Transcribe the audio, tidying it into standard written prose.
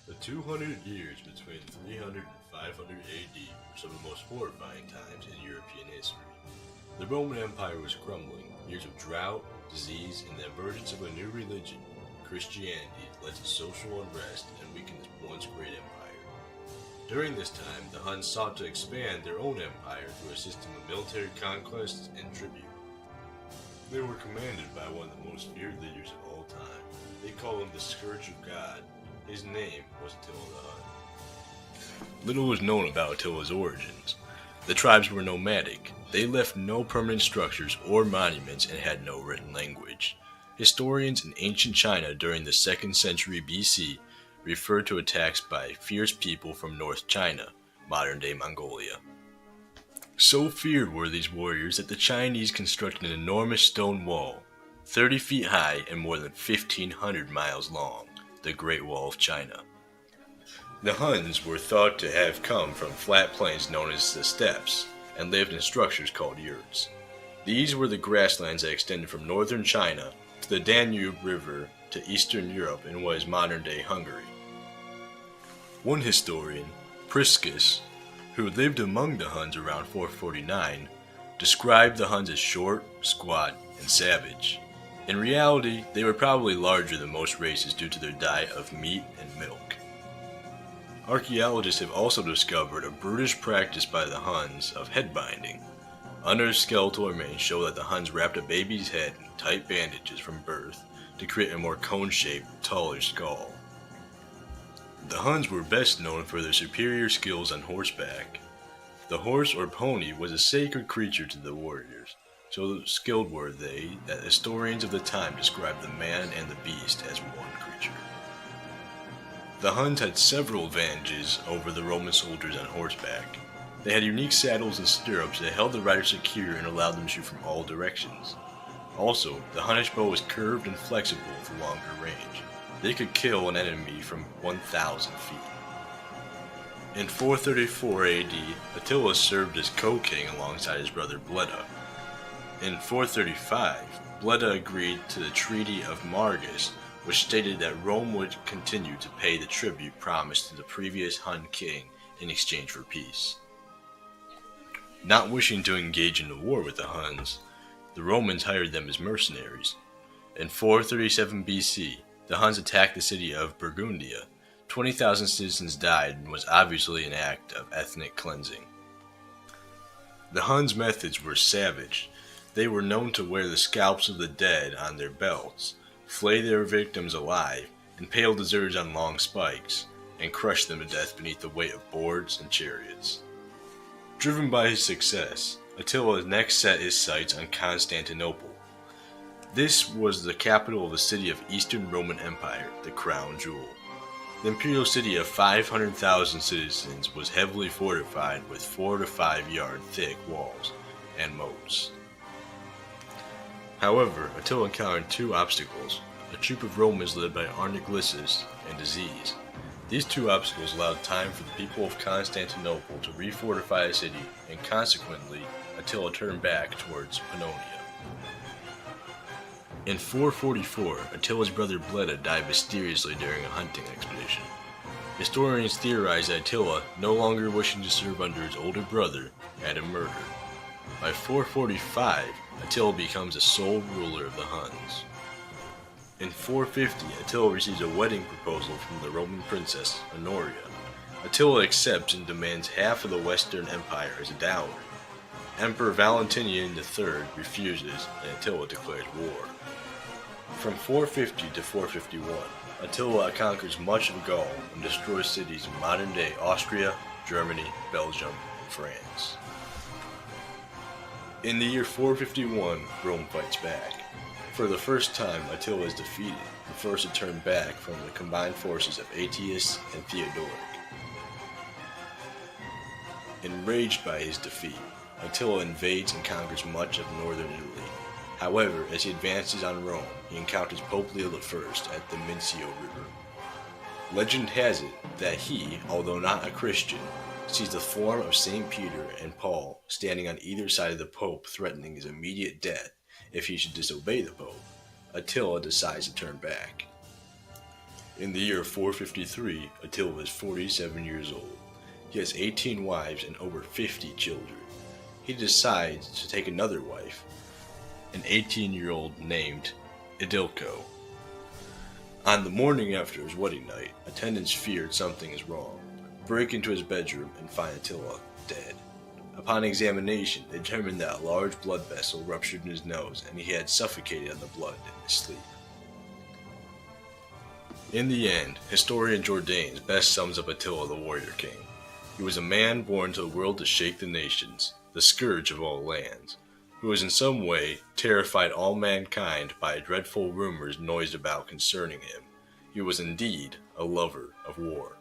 The 200 years between 300 and 500 AD were some of the most horrifying times in European history. The Roman Empire was crumbling. Years of drought, disease, and the emergence of a new religion, Christianity, led to social unrest and weakened this once great empire. During this time, the Huns sought to expand their own empire through a system of military conquests and tribute. They were commanded by one of the most feared leaders of all time. They called him the Scourge of God. His name was Attila the Hun. Little was known about Attila's origins. The tribes were nomadic. They left no permanent structures or monuments and had no written language. Historians in ancient China during the 2nd century BC referred to attacks by fierce people from North China, modern-day Mongolia. So feared were these warriors that the Chinese constructed an enormous stone wall, 30 feet high and more than 1,500 miles long, the Great Wall of China. The Huns were thought to have come from flat plains known as the steppes and lived in structures called yurts. These were the grasslands that extended from northern China to the Danube River to Eastern Europe in what is modern-day Hungary. One historian, Priscus, who lived among the Huns around 449, described the Huns as short, squat, and savage. In reality, they were probably larger than most races due to their diet of meat and milk. Archaeologists have also discovered a brutish practice by the Huns of head binding. Under skeletal remains show that the Huns wrapped a baby's head in tight bandages from birth to create a more cone-shaped, taller skull. The Huns were best known for their superior skills on horseback. The horse or pony was a sacred creature to the warriors. So skilled were they that historians of the time described the man and the beast as one creature. The Huns had several advantages over the Roman soldiers on horseback. They had unique saddles and stirrups that held the rider secure and allowed them to shoot from all directions. Also, the Hunnish bow was curved and flexible with longer range. They could kill an enemy from 1,000 feet. In 434 AD, Attila served as co-king alongside his brother Bleda. In 435, Bleda agreed to the Treaty of Margus, which stated that Rome would continue to pay the tribute promised to the previous Hun king in exchange for peace. Not wishing to engage in a war with the Huns, the Romans hired them as mercenaries. In 437 BC, the Huns attacked the city of Burgundia. 20,000 citizens died and was obviously an act of ethnic cleansing. The Huns' methods were savage. They were known to wear the scalps of the dead on their belts, flay their victims alive, impale deserters on long spikes, and crush them to death beneath the weight of boards and chariots. Driven by his success, Attila next set his sights on Constantinople. This was the capital of the city of Eastern Roman Empire, the crown jewel. The imperial city of 500,000 citizens was heavily fortified with 4 to 5 yard thick walls and moats. However, Attila encountered 2 obstacles: a troop of Romans led by Arnaglissus and disease. These 2 obstacles allowed time for the people of Constantinople to refortify the city, and consequently, Attila turned back towards Pannonia. In 444, Attila's brother Bleda died mysteriously during a hunting expedition. Historians theorize that Attila, no longer wishing to serve under his older brother, had him murdered. By 445, Attila becomes the sole ruler of the Huns. In 450, Attila receives a wedding proposal from the Roman princess, Honoria. Attila accepts and demands half of the Western Empire as a dowry. Emperor Valentinian III refuses, and Attila declares war. From 450 to 451, Attila conquers much of Gaul and destroys cities in modern-day Austria, Germany, Belgium, and France. In the year 451, Rome fights back. For the first time, Attila is defeated, the first to turn back from the combined forces of Aetius and Theodoric. Enraged by his defeat, Attila invades and conquers much of northern Italy. However, as he advances on Rome, he encounters Pope Leo I at the Mincio River. Legend has it that he, although not a Christian, sees the form of St. Peter and Paul standing on either side of the Pope, threatening his immediate death if he should disobey the Pope. Attila decides to turn back. In the year 453, Attila is 47 years old. He has 18 wives and over 50 children. He decides to take another wife, an 18-year-old named Idilco. On the morning after his wedding night, attendants feared something is wrong, break into his bedroom, and find Attila dead. Upon examination, they determined that a large blood vessel ruptured in his nose and he had suffocated on the blood in his sleep. In the end, historian Jordanes best sums up Attila the warrior king. He was a man born to the world to shake the nations, the scourge of all lands, who was in some way terrified all mankind by dreadful rumors noised about concerning him. He was indeed a lover of war.